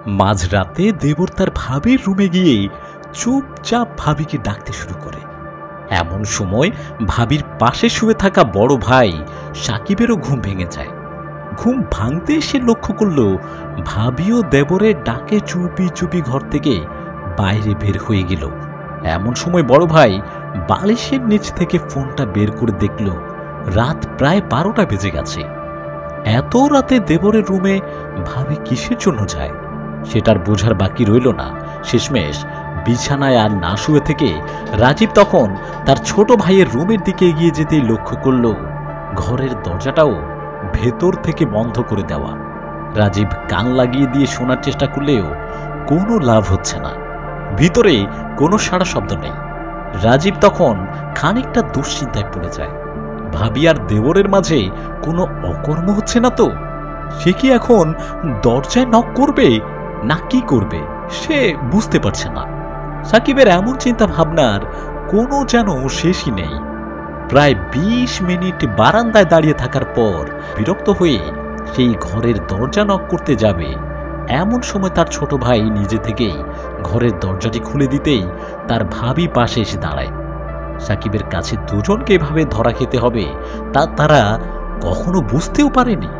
মাঝরাতে দেবর তার ভাবির রুমে গিয়ে চুপচাপ ভাবিকে ডাকতে শুরু করে। এমন সময় ভাবির পাশে শুয়ে থাকা বড় ভাই সাকিবেরও ঘুম ভেঙে যায়। ঘুম ভাঙতে সে লক্ষ্য করল ভাবিও দেবরের ডাকে চুপি চুপি ঘর থেকে বাইরে বের হয়ে গেল। এমন সময় বড় ভাই বালিশের নিচ থেকে ফোনটা বের করে দেখল রাত প্রায় 12টা বেজে গেছে। এত রাতে দেবরের রুমে ভাবি কিসের জন্য যায় সেটার বোঝার বাকি রইল না। শেষমেশ বিছানায় আর না শুয়ে থেকে রাজীব তখন তার ছোট ভাইয়ের রুমের দিকে এগিয়ে যেতেই লক্ষ্য করল ঘরের দরজাটাও ভেতর থেকে বন্ধ করে দেওয়া। রাজীব কান লাগিয়ে দিয়ে শোনার চেষ্টা করলেও কোনো লাভ হচ্ছে না, ভিতরে কোনো সাড়া শব্দ নেই। রাজীব তখন খানিকটা দুশ্চিন্তায় পড়ে যায়। ভাবি আর দেবরের মাঝে কোনো অকর্ম হচ্ছে না তো? সে কি এখন দরজায় নক করবে না কি করবে সে বুঝতে পারছে না। সাকিবের এমন চিন্তা ভাবনার কোনো যেন শেষই নেই। প্রায় 20 মিনিট বারান্দায় দাঁড়িয়ে থাকার পর বিরক্ত হয়ে সেই ঘরের দরজা নক করতে যাবে, এমন সময় তার ছোট ভাই নিজে থেকেই ঘরের দরজাটি খুলে দিতেই তার ভাবি পাশে এসে দাঁড়ায়। সাকিবের কাছে দুজনকে এভাবে ধরা খেতে হবে তা তারা কখনো বুঝতেও পারেনি।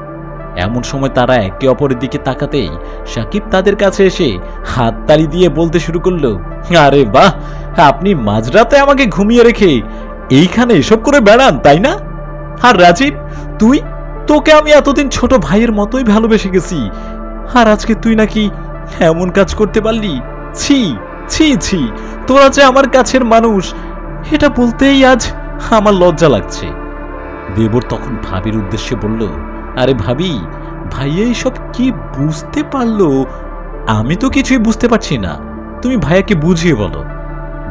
এমন সময় তারা একে অপরের দিকে তাকাতেই সাকিব তাদের কাছে এসে হাততালি দিয়ে বলতে শুরু করলো, আরে বাহ, আপনি মাঝরাতে আমাকে ঘুমিয়ে রেখে এইখানে এসব করে বেড়ান তাই না? আর রাজীব, তোকে আমি এতদিন ছোট ভাইয়ের মতোই ভালোবেসে গেছি, আর আজকে তুই নাকি এমন কাজ করতে পারলি? ছি ছি ছি, তোরা যে আমার কাছের মানুষ এটা বলতেই আজ আমার লজ্জা লাগছে। দেবর তখন ভাবির উদ্দেশ্যে বলল, আরে ভাবি, ভাইয়া এইসব কি বুঝতে পারলো? আমি তো কিছুই বুঝতে পারছি না, তুমি ভাইয়াকে বুঝিয়ে বলো।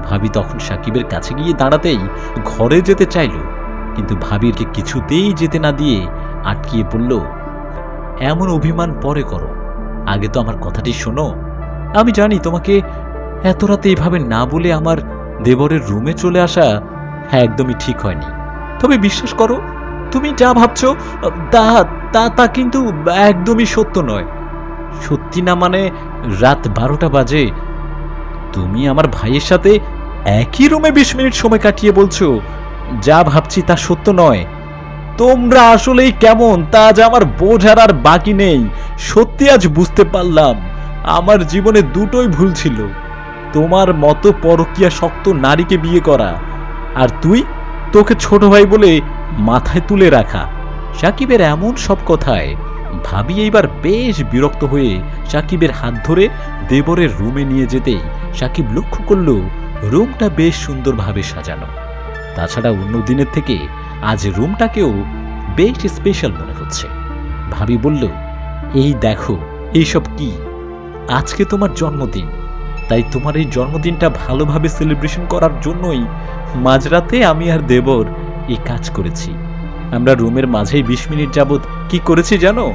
ভাবি তখন সাকিবের কাছে গিয়ে দাঁড়াতেই ঘরে যেতে চাইল, কিন্তু ভাবিরকে কিছুতেই যেতে না দিয়ে আটকিয়ে বলল, এমন অভিমান পরে করো, আগে তো আমার কথাটি শোনো। আমি জানি তোমাকে এত রাতে এইভাবে না বলে আমার দেবরের রুমে চলে আসা একদমই ঠিক হয়নি, তবে বিশ্বাস করো তুমি যা ভাবছো তা কিন্তু একদমই সত্য নয়। সত্যি না মানে রাত 12টা বাজে, তুমি আমার ভাইয়ের সাথে একই রুমে 20 মিনিট সময় কাটিয়ে বলছো যা ভাবছি তা সত্য নয়। তোমরা আসলেই কেমন তা আজ আমার বোঝার আর বাকি নেই। সত্যি আজ বুঝতে পারলাম আমার জীবনে দুটোই ভুল ছিল, তোমার মতো পরকীয়া শক্ত নারীকে বিয়ে করা, আর তোকে ছোট ভাই বলে মাথায় তুলে রাখা। সাকিবের এমন সব কথায় ভাবি এইবার বেশ বিরক্ত হয়ে সাকিবের হাত ধরে দেবরের রুমে নিয়ে যেতেই সাকিব লক্ষ্য করল রুমটা বেশ সুন্দরভাবে সাজানো। তাছাড়া অন্য দিনের থেকে আজ রুমটাকেও বেশ স্পেশাল মনে হচ্ছে। ভাবি বলল, এই দেখো এইসব কি, আজকে তোমার জন্মদিন, তাই তোমার এই জন্মদিনটা ভালোভাবে সেলিব্রেশন করার জন্যই মাঝরাতে আমি আর দেবর এই কাজ করেছি। আমরা রুমের মাঝেই 20 মিনিট যাবত কি করেছি জানো?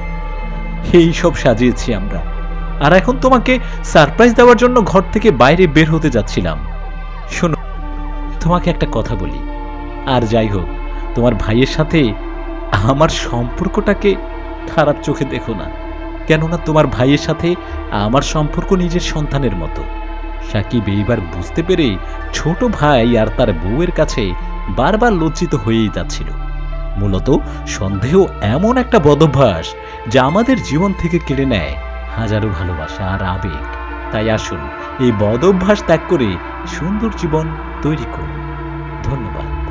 এই সব সাজিয়েছি আমরা, আর এখন তোমাকে সারপ্রাইজ দেওয়ার জন্য ঘর থেকে বাইরে বের হতে যাচ্ছিলাম। শোনো, তোমাকে একটা কথা বলি, আর যাই হোক তোমার ভাইয়ের সাথে আমার সম্পর্কটাকে খারাপ চোখে দেখো না, কেননা তোমার ভাইয়ের সাথে আমার সম্পর্ক নিজের সন্তানের মতো। সাকিব এইবার বুঝতে পেরে ছোট ভাই আর তার বউয়ের কাছে বারবার লজ্জিত হয়েই যাচ্ছিল। মূলত সন্দেহ এমন একটা বদভ্যাস যা আমাদের জীবন থেকে কেড়ে নেয় হাজারো ভালোবাসা আর আবেগ। তাই আসুন এই বদভ্যাস ত্যাগ করে সুন্দর জীবন তৈরি করুন। ধন্যবাদ।